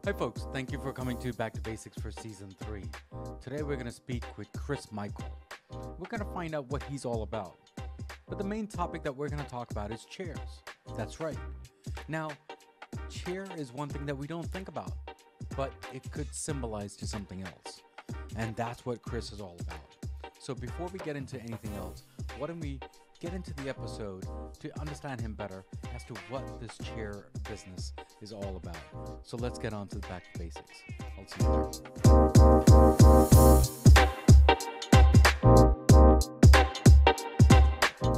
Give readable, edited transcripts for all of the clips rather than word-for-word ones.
Hi, folks. Thank you for coming to Back to Basics for Season 3. Today, we're going to speak with Chris Michael. We're going to find out what he's all about. But the main topic that we're going to talk about is chairs. That's right. Now, chair is one thing that we don't think about, but it could symbolize to something else. And that's what Chris is all about. So before we get into anything else, why don't we get into the episode to understand him better as to what this chair business is all about. So let's get on to the back to basics. I'll see you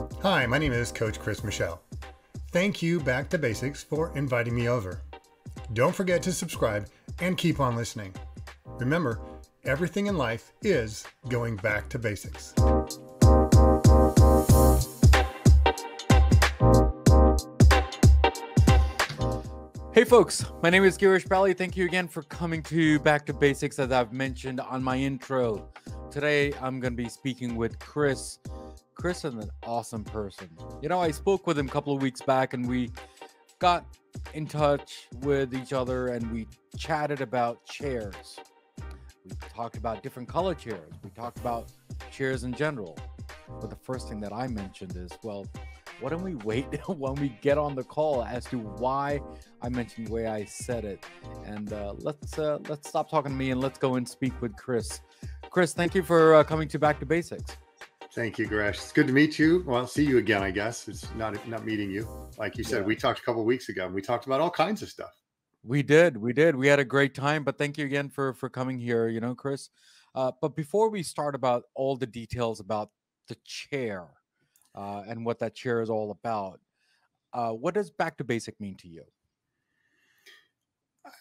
there. Hi, my name is Coach Chris Michelle. Thank you, Back to Basics, for inviting me over. Don't forget to subscribe and keep on listening. Remember, everything in life is going back to basics. Hey folks, my name is Girish. Bali. Thank you again for coming to Back to Basics, as I've mentioned on my intro. Today, I'm going to be speaking with Chris. Chris is an awesome person. You know, I spoke with him a couple of weeks back and we got in touch with each other and we chatted about chairs. We talked about different color chairs. We talked about chairs in general. But the first thing that I mentioned is, well, why don't we wait when we get on the call as to why I mentioned the way I said it? And let's stop talking to me and let's go and speak with Chris. Chris, thank you for coming to Back to Basics. Thank you, Girish. It's good to meet you. Well, see you again, I guess. It's not meeting you. Like you said, We talked a couple of weeks ago and we talked about all kinds of stuff. We did. We had a great time, but thank you again for coming here, you know, Chris. But before we start about all the details about the chair, and what that chair is all about. What does back to basic mean to you?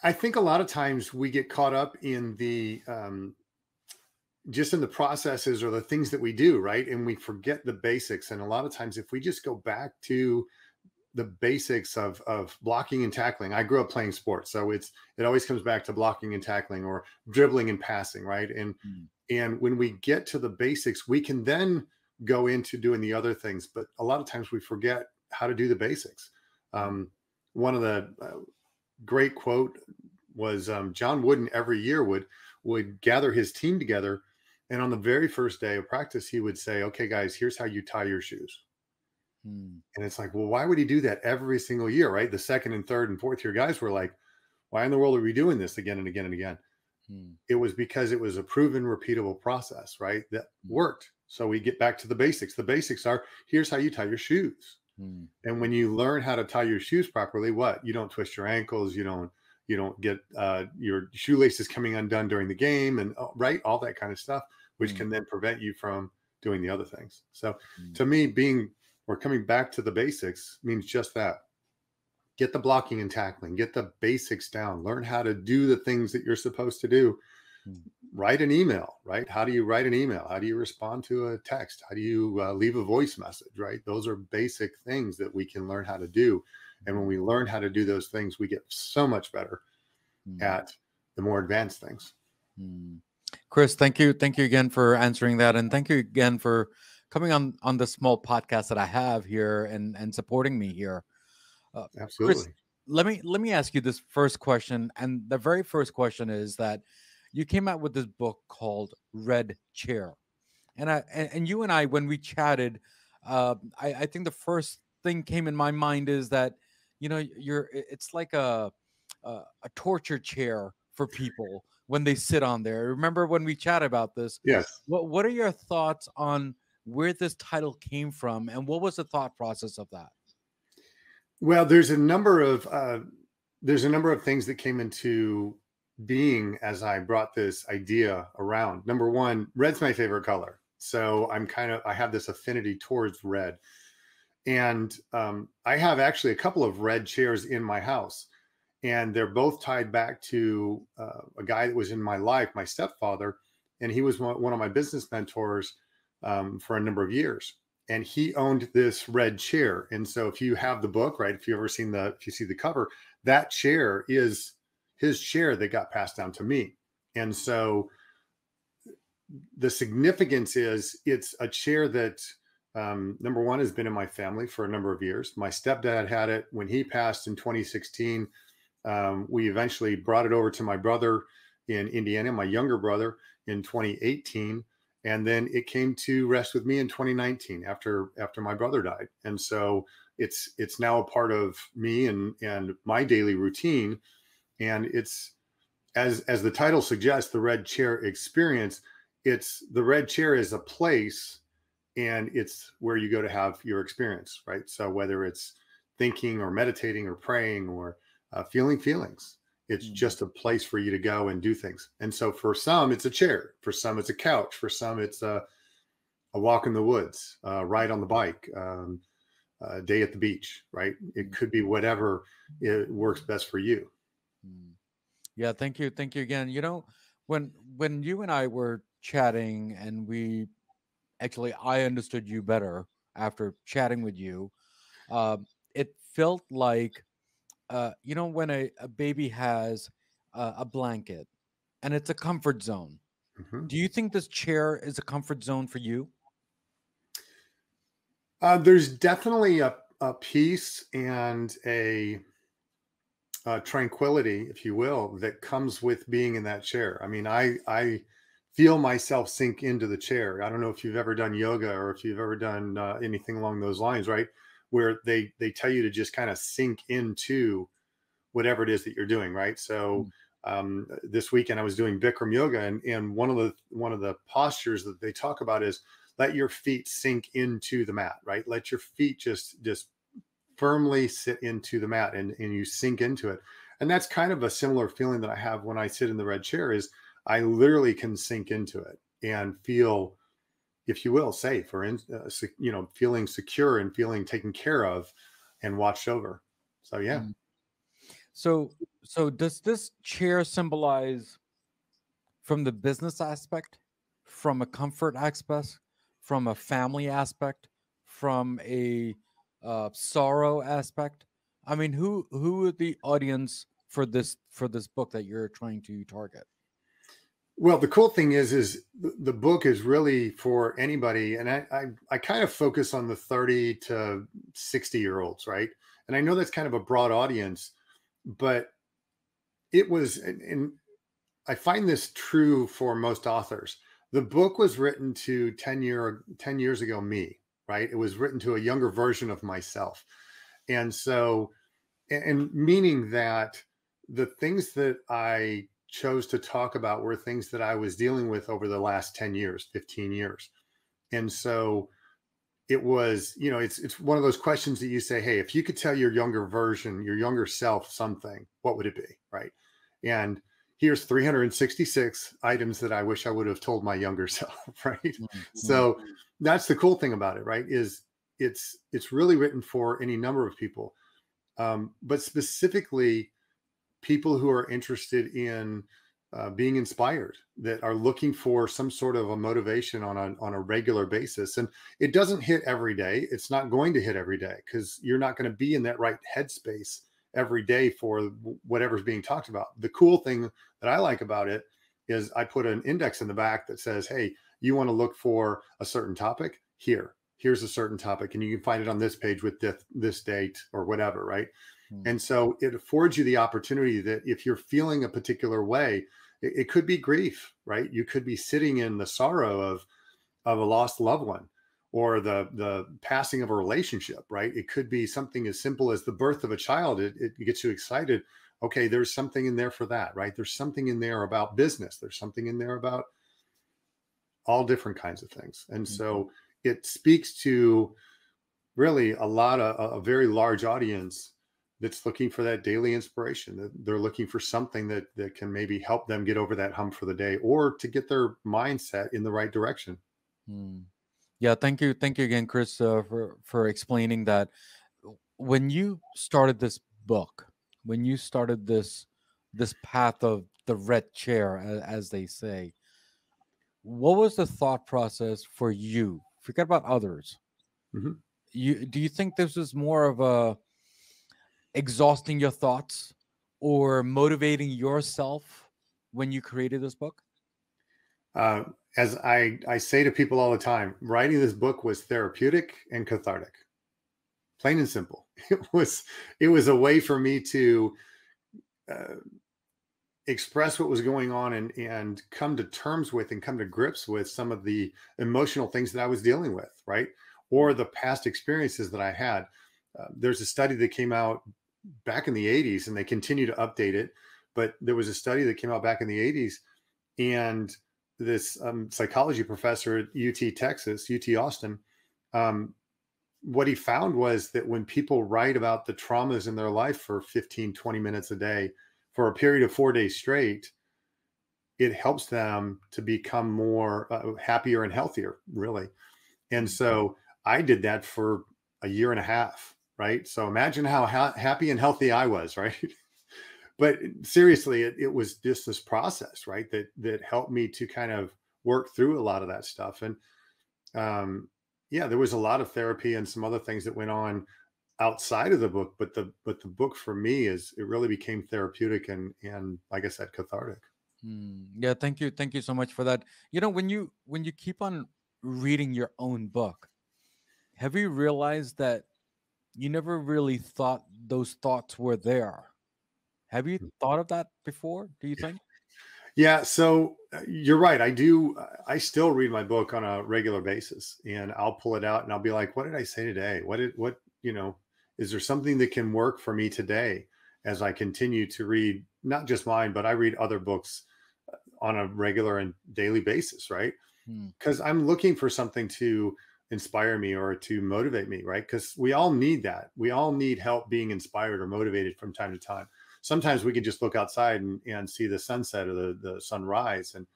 I think a lot of times we get caught up in the just in the processes or the things that we do, right? And we forget the basics. And a lot of times, if we just go back to the basics of blocking and tackling, I grew up playing sports, so it always comes back to blocking and tackling or dribbling and passing, right? And when we get to the basics, we can then go into doing the other things, but a lot of times we forget how to do the basics. One of the great quote was John Wooden every year would gather his team together, and on the very first day of practice, he would say, "Okay, guys, here's how you tie your shoes." And it's like, well, why would he do that every single year, right? The second and third and fourth year guys were like, why in the world are we doing this again and again and again? It was because it was a proven, repeatable process, right? That worked. So we get back to the basics. The basics are, here's how you tie your shoes. And when you learn how to tie your shoes properly, you don't twist your ankles. You don't get your shoelaces coming undone during the game, and right, all that kind of stuff, which can then prevent you from doing the other things. So to me, coming back to the basics means just that. Get the blocking and tackling, get the basics down, learn how to do the things that you're supposed to do. Write an email, right? How do you write an email? How do you respond to a text? How do you leave a voice message, right? Those are basic things that we can learn how to do. And when we learn how to do those things, we get so much better at the more advanced things. Chris, thank you again for answering that. And thank you again for coming on the small podcast that I have here and supporting me here. Absolutely. Chris, let me ask you this first question. And the very first question is that you came out with this book called Red Chair. And you and I, when we chatted, I think the first thing came in my mind is that, you know, it's like a torture chair for people when they sit on there. Remember when we chatted about this? Yes. What are your thoughts on where this title came from, and what was the thought process of that? Well, there's a number of things that came into being as I brought this idea around. Number one, red's my favorite color. So I have this affinity towards red. And I have actually a couple of red chairs in my house, and they're both tied back to a guy that was in my life, my stepfather. And he was one of my business mentors for a number of years. And he owned this red chair. And so if you have the book, right, if you see the cover, that chair is his chair that got passed down to me. And so the significance is it's a chair that number one has been in my family for a number of years. My stepdad had it when he passed in 2016. We eventually brought it over to my brother in Indiana, my younger brother, in 2018, and then it came to rest with me in 2019 after my brother died. And so it's now a part of me and my daily routine. And it's, as the title suggests, the red chair experience. It's the red chair is a place, and it's where you go to have your experience, right? So whether it's thinking or meditating or praying or feeling feelings, it's Mm. just a place for you to go and do things. And so for some it's a chair, for some it's a couch, for some it's a walk in the woods, ride on the bike, a day at the beach, right? It Mm. could be whatever it works best for you. Mm. Yeah, thank you again. You know, when you and I were chatting, and we actually I understood you better after chatting with you. It felt like you know, when a baby has a blanket and it's a comfort zone. Mhm. Do you think this chair is a comfort zone for you? There's definitely a peace and tranquility, if you will, that comes with being in that chair. I mean, I feel myself sink into the chair. I don't know if you've ever done yoga or if you've ever done anything along those lines, right? Where they tell you to just kind of sink into whatever it is that you're doing, right? So Mm. this weekend I was doing Bikram yoga, and one of the postures that they talk about is let your feet sink into the mat, right? Let your feet just firmly sit into the mat, and you sink into it. And that's kind of a similar feeling that I have when I sit in the red chair is I literally can sink into it and feel, if you will, safe or feeling secure and feeling taken care of and watched over. So yeah. Mm. So so does this chair symbolize from the business aspect, from a comfort aspect, from a family aspect, from a sorrow aspect? I mean, who are the audience for this book that you're trying to target? Well, the cool thing is the book is really for anybody, and I kind of focus on the 30 to 60-year-olds, right? And I know that's kind of a broad audience, but it was, and I find this true for most authors. The book was written to 10 years ago me, right? It was written to a younger version of myself. And so, and meaning that the things that I chose to talk about were things that I was dealing with over the last 10 years, 15 years. And so it was, it's one of those questions that you say, hey, if you could tell your younger version, your younger self something, what would it be? Right. And here's 366 items that I wish I would have told my younger self. Right. Mm, mm, So that's the cool thing about it, right? Is it's really written for any number of people, but specifically people who are interested in being inspired, that are looking for some sort of a motivation on a regular basis. And it doesn't hit every day. It's not going to hit every day because you're not going to be in that right headspace every day for whatever's being talked about. The cool thing that I like about it is I put an index in the back that says, hey, you want to look for a certain topic here. Here's a certain topic, and you can find it on this page with this date or whatever, right? mm, And so it affords you the opportunity that if you're feeling a particular way, it could be grief, right? You could be sitting in the sorrow of a lost loved one, or the passing of a relationship, right? It could be something as simple as the birth of a child. It gets you excited. Okay, there's something in there for that, right? There's something in there about business. There's something in there about all different kinds of things. And mm, so it speaks to really a very large audience that's looking for that daily inspiration, that they're looking for something that can maybe help them get over that hump for the day, or to get their mindset in the right direction. mm. Yeah, thank you again, Chris, for explaining that. When you started this book, when you started this path of the red chair, as they say, what was the thought process for you? Forget about others. Mhm. You do you think this was more of a exhausting your thoughts or motivating yourself when you created this book? uh, as I say to people all the time, writing this book was therapeutic and cathartic, plain and simple. It was a way for me to uh, express what was going on and come to terms with and come to grips with some of the emotional things that I was dealing with, right? Or the past experiences that I had. There's a study that came out back in the 80s and they continue to update it. But there was a study that came out back in the 80s, and this psychology professor at UT Texas, UT Austin, um, what he found was that when people write about the traumas in their life for 15, 20 minutes a day for a period of 4 days straight, it helps them to become more happier and healthier, really. And so I did that for a year and a half, right? So imagine how happy and healthy I was, right? But seriously, it was just this process, right? That helped me to kind of work through a lot of that stuff. And um, yeah, there was a lot of therapy and some other things that went on outside of the book, but the book for me is it really became therapeutic and like I said, cathartic. Yeah, thank you so much for that. When you keep on reading your own book, have you realized that you never really thought those thoughts were there? Have you thought of that before? Do you think? Yeah, so you're right. I do. I still read my book on a regular basis, and I'll pull it out and I'll be like, "What did I say today? What? Is there something that can work for me today?" As I continue to read, not just mine, but I read other books on a regular and daily basis, right? Hmm. Because I'm looking for something to inspire me or to motivate me, right? Because we all need that. We all need help being inspired or motivated from time to time. Sometimes we can just look outside and see the sunset or the sunrise, and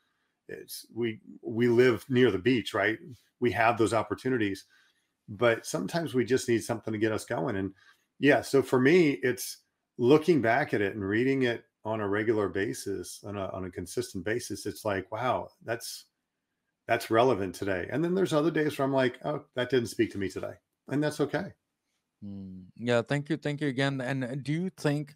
we live near the beach, right? We have those opportunities, but sometimes we just need something to get us going. And yeah, so for me, it's looking back at it and reading it on a regular basis, on a consistent basis. It's like, wow, that's relevant today. And then there's other days where I'm like, oh, that didn't speak to me today. And that's okay. Yeah, thank you again. And do you think?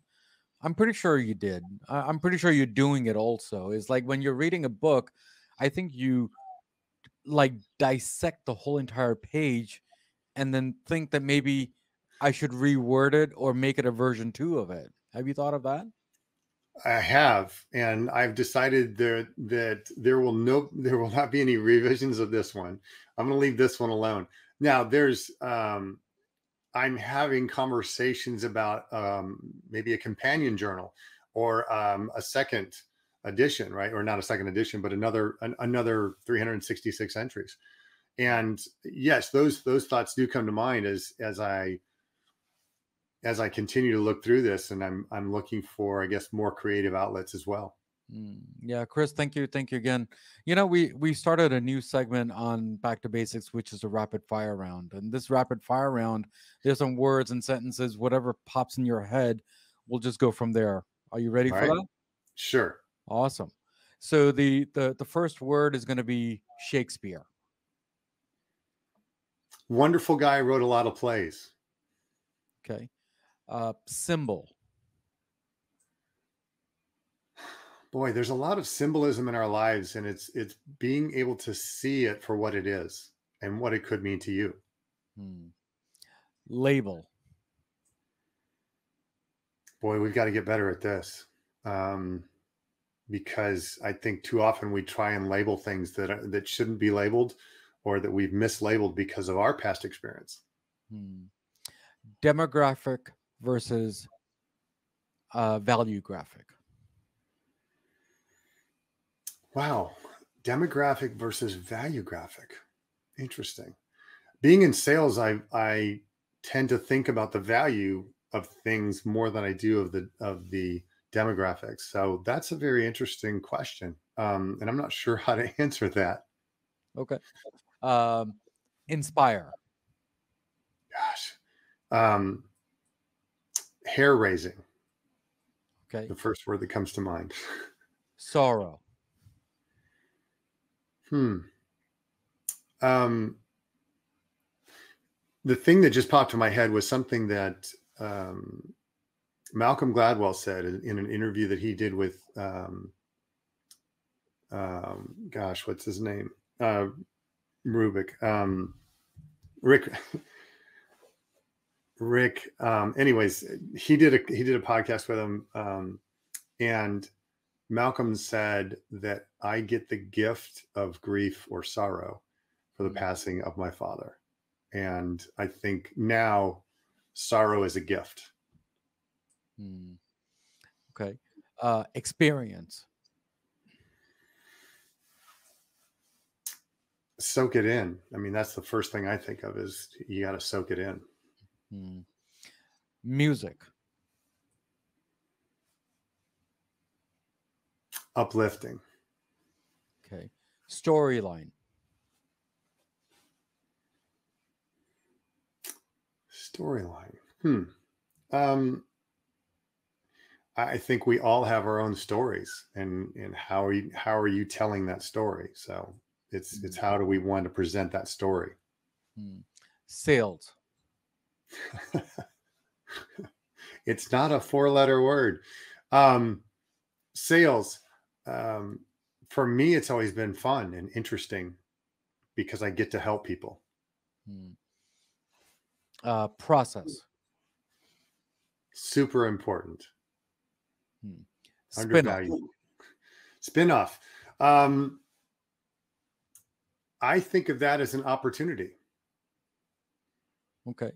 I'm pretty sure you did. I'm pretty sure you're doing it also. It's like when you're reading a book, I think you like dissect the whole entire page and then think that maybe I should reword it or make it a version 2 of it. Have you thought of that? I have, and I've decided that there will not be any revisions of this one. I'm going to leave this one alone. Now there's I'm having conversations about maybe a companion journal or a second edition, right? Or not a second edition, but another 366 entries. And yes, those thoughts do come to mind as I continue to look through this, and I'm looking for, I guess, more creative outlets as well. Yeah, Chris, thank you again. We started a new segment on Back to Basics, which is a rapid fire round. And this rapid fire round, there's some words and sentences, whatever pops in your head, we'll just go from there. Are you ready All for right, that? sure. Awesome. So the first word is going to be Shakespeare. Wonderful guy, wrote a lot of plays. Okay. Symbol. Boy, there's a lot of symbolism in our lives, and it's being able to see it for what it is and what it could mean to you. Hmm. Label. Boy, we've got to get better at this. Um, because I think too often we try and label things that shouldn't be labeled or that we've mislabeled because of our past experience. Hmm. Demographic versus value graphic. Wow. Demographic versus value graphic. Interesting. Being in sales, I tend to think about the value of things more than I do of the demographics. So that's a very interesting question. And I'm not sure how to answer that. Okay. Um, Inspire. Gosh. Um, Hair raising, Okay. the first word that comes to mind. Sorrow. Hmm. Um, the thing that just popped in my head was something that Malcolm Gladwell said in an interview that he did with, gosh, what's his name? Rubik. Rick. Rick. Anyways, he did a podcast with him And Malcolm said that I get the gift of grief or sorrow for the Mm, passing of my father. And I think now sorrow is a gift. mm. Okay. Experience. Soak it in. I mean, that's the first thing I think of is you got to soak it in. Mm. Music. Uplifting. Okay. Storyline. Storyline. Um, I think we all have our own stories, and how are you telling that story? So it's Mm, how do we want to present that story? mm. Sales. It's not a four-letter word. Um, Sales. Um, for me, it's always been fun and interesting because I get to help people. Mm. Process. Super important. Mm. Spin-off. Undervalued. Spin-off. Um, I think of that as an opportunity. Okay.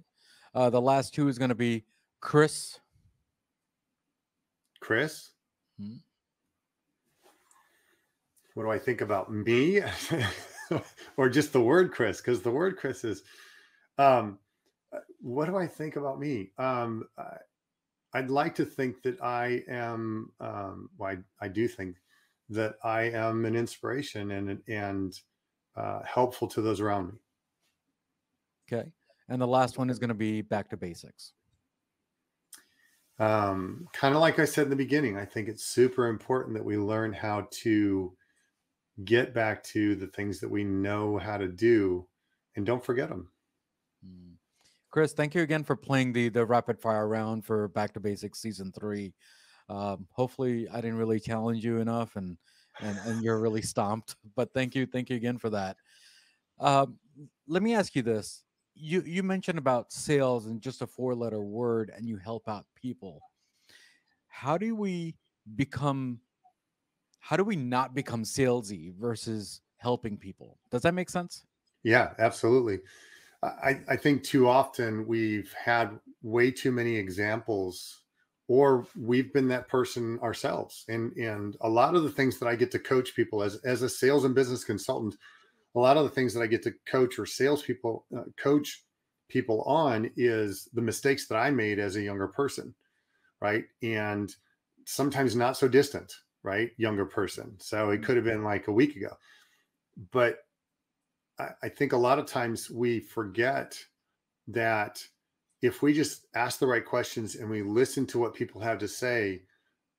The last two is going to be Chris. Chris, Mm. what do I think about me? Or just the word Chris? Because the word Chris is, um, what do I think about me? I'd like to think that I am, well, I do think that I am an inspiration and helpful to those around me. Okay. And the last one is going to be back to basics. Kind of like I said in the beginning, I think it's super important that we learn how to get back to the things that we know how to do and don't forget them. Mm. Chris, thank you again for playing the rapid fire round for Back to Basics season 3. Hopefully, I didn't really challenge you enough, and you're really stomped. But thank you again for that. Um, Let me ask you this: you mentioned about sales and just a 4-letter word, and you help out people. How do we become? How do we not become salesy versus helping people? Does that make sense? Yeah, absolutely. I think too often we've had way too many examples, or we've been that person ourselves. And a lot of the things that I get to coach people as a sales and business consultant, a lot of the things that I get to coach or salespeople coach people on is the mistakes that I made as a younger person, right? And sometimes not so distant, right? Younger person. So it could have been like a week ago. But I think a lot of times we forget that if we just ask the right questions and we listen to what people have to say,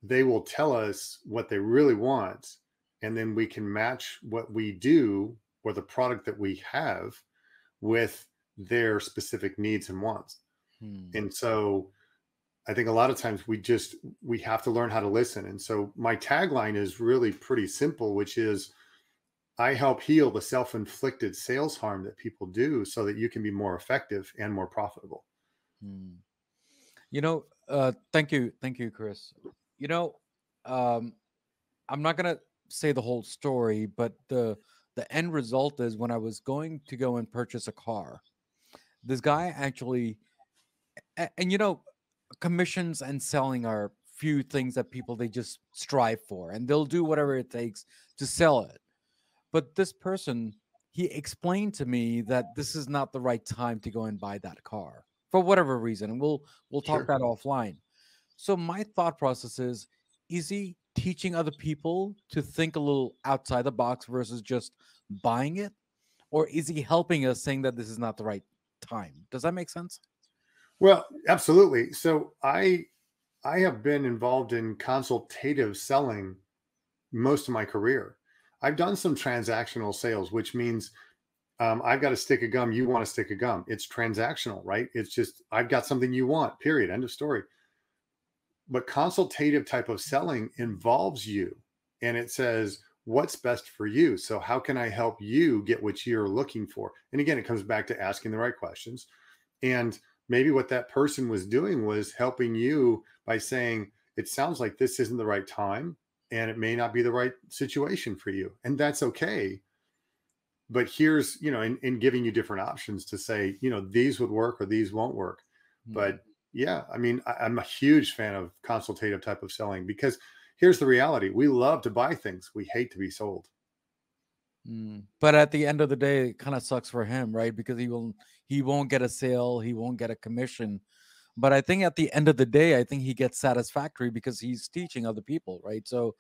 they will tell us what they really want. And then we can match what we do or the product that we have with their specific needs and wants. Hmm. And so I think a lot of times we have to learn how to listen. And so my tagline is really pretty simple, which is I help heal the self-inflicted sales harm that people do so that you can be more effective and more profitable. Hmm. Thank you, Chris. You know, um, I'm not gonna say the whole story, but the end result is when I was going to go and purchase a car, this guy actually, and commissions and selling are few things that people they just strive for, and they'll do whatever it takes to sell it. But this person, he explained to me that this is not the right time to go and buy that car for whatever reason, and we'll talk Sure. that offline. So my thought process is he teaching other people to think a little outside the box versus just buying it? Or is he helping us saying that this is not the right time? Does that make sense? Well, absolutely. So I have been involved in consultative selling most of my career. I've done some transactional sales, which means I've got a stick of gum. You want a stick of gum. It's transactional, right? It's just I've got something you want. Period. End of story. But consultative type of selling involves you, and it says what's best for you. So how can I help you get what you're looking for? And again, it comes back to asking the right questions. And maybe what that person was doing was helping you by saying, it sounds like this isn't the right time and it may not be the right situation for you. And that's okay. But here's, in giving you different options to say, these would work or these won't work. Mm, But yeah, I mean, I'm a huge fan of consultative type of selling because here's the reality. We love to buy things. We hate to be sold. But at the end of the day, it kind of sucks for him, right? Because he won't get a sale, he won't get a commission. But I think at the end of the day, I think he gets satisfactory because he's teaching other people, right? So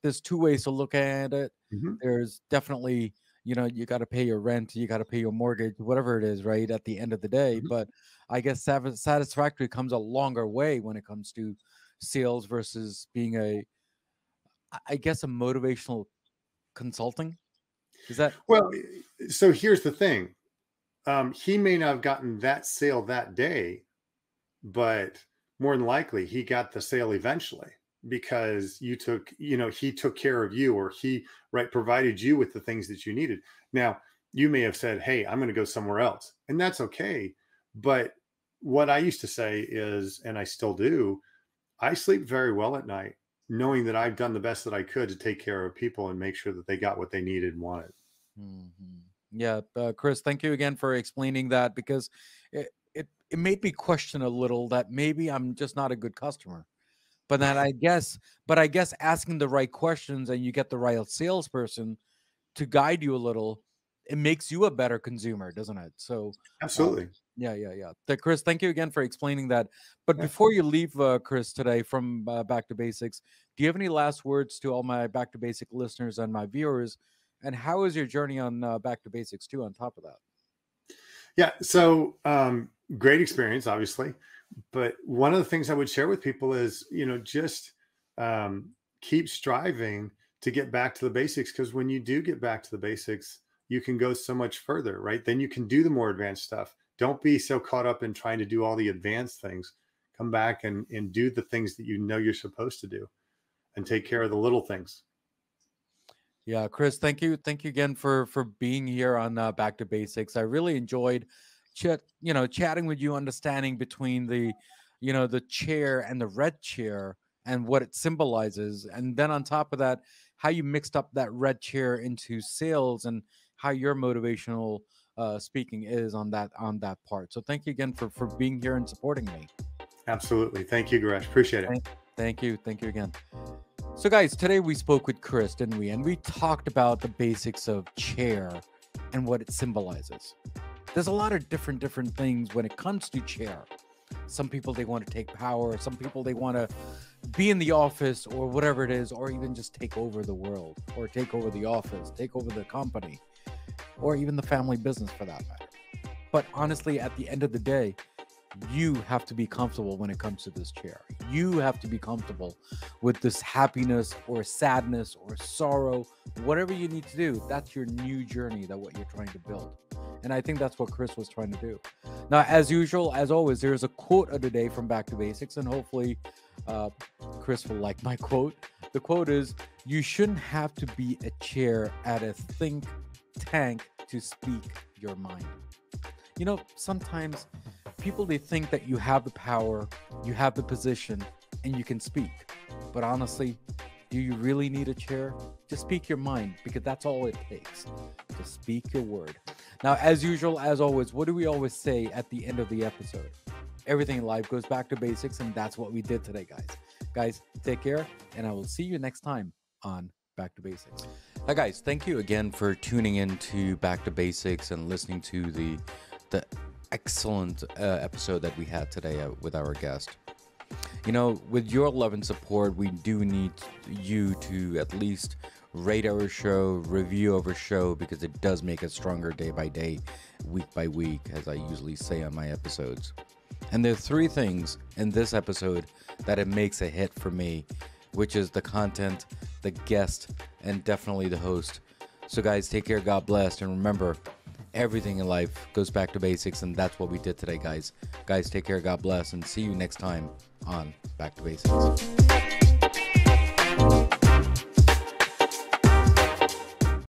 there's two ways to look at it. Mhm, There's definitely, you got to pay your rent, you got to pay your mortgage, whatever it is, right? At the end of the day, mhm. but I guess satisfactory comes a longer way when it comes to sales versus being I guess, a motivational consulting. Is that? Well, so here's the thing. He may not have gotten that sale that day, but more than likely he got the sale eventually because he took care of you, or he provided you with the things that you needed. Now, you may have said, hey, I'm going to go somewhere else, and that's okay. But what I used to say is, and I still do, I sleep very well at night knowing that I've done the best that I could to take care of people and make sure that they got what they needed and wanted. Yeah, Chris, thank you again for explaining that, because it made me question a little that maybe I'm just not a good customer. But then I guess asking the right questions and you get the right salesperson to guide you a little, it makes you a better consumer, doesn't it? So, uh, Absolutely. yeah. Chris, thank you again for explaining that. But Yeah. before you leave, Chris, today from Back to Basics, do you have any last words to all my Back to Basic listeners and my viewers? And how is your journey on Back to Basics too? On top of that. Yeah. So great experience, obviously. But one of the things I would share with people is, just keep striving to get back to the basics. Because when you do get back to the basics, you can go so much further, right? Then you can do the more advanced stuff. Don't be so caught up in trying to do all the advanced things. Come back and do the things that you're supposed to do, and take care of the little things. Yeah, Chris, thank you again for being here on Back to Basics. I really enjoyed chatting with you, understanding between the chair and the red chair and what it symbolizes, and then on top of that, how you mixed up that red chair into sales and how your motivational speaking is on that part. So thank you again for being here and supporting me. Absolutely. Thank you, Girish. Appreciate it. Thank, thank you again. So, guys, today we spoke with Chris, didn't we? And we talked about the basics of chair and what it symbolizes. There's a lot of different things when it comes to chair. Some people, they want to take power. Some people, they want to be in the office or whatever it is, or even just take over the world, or take over the office, take over the company, or even the family business for that matter. But honestly, at the end of the day, you have to be comfortable when it comes to this chair. You have to be comfortable with this happiness or sadness or sorrow, whatever you need to do. That's your new journey, that what you're trying to build. And I think that's what Chris was trying to do. Now, as usual, as always, there's a quote of the day from Back to Basics, and hopefully Chris will like my quote. The quote is, "You shouldn't have to be a chair at a think tank to speak your mind." Sometimes people, they think that you have the power, you have the position, and you can speak. But honestly, do you really need a chair? Just speak your mind, because that's all it takes. Just speak your word. Now, as usual, as always, what do we always say at the end of the episode? Everything in life goes back to basics, and that's what we did today, guys. Guys, take care, and I will see you next time on Back to Basics. Hi, guys. Thank you again for tuning in to Back to Basics and listening to the excellent episode that we had today with our guest. With your love and support, we do need you to at least rate our show, review our show, because it does make us stronger day by day, week by week, as I usually say on my episodes. And there are three things in this episode that it makes a hit for me, which is the content, the guest, and definitely the host. So guys, take care, God bless, and remember, everything in life goes back to basics, and that's what we did today, guys. Guys, take care, God bless, and see you next time on Back to Basics.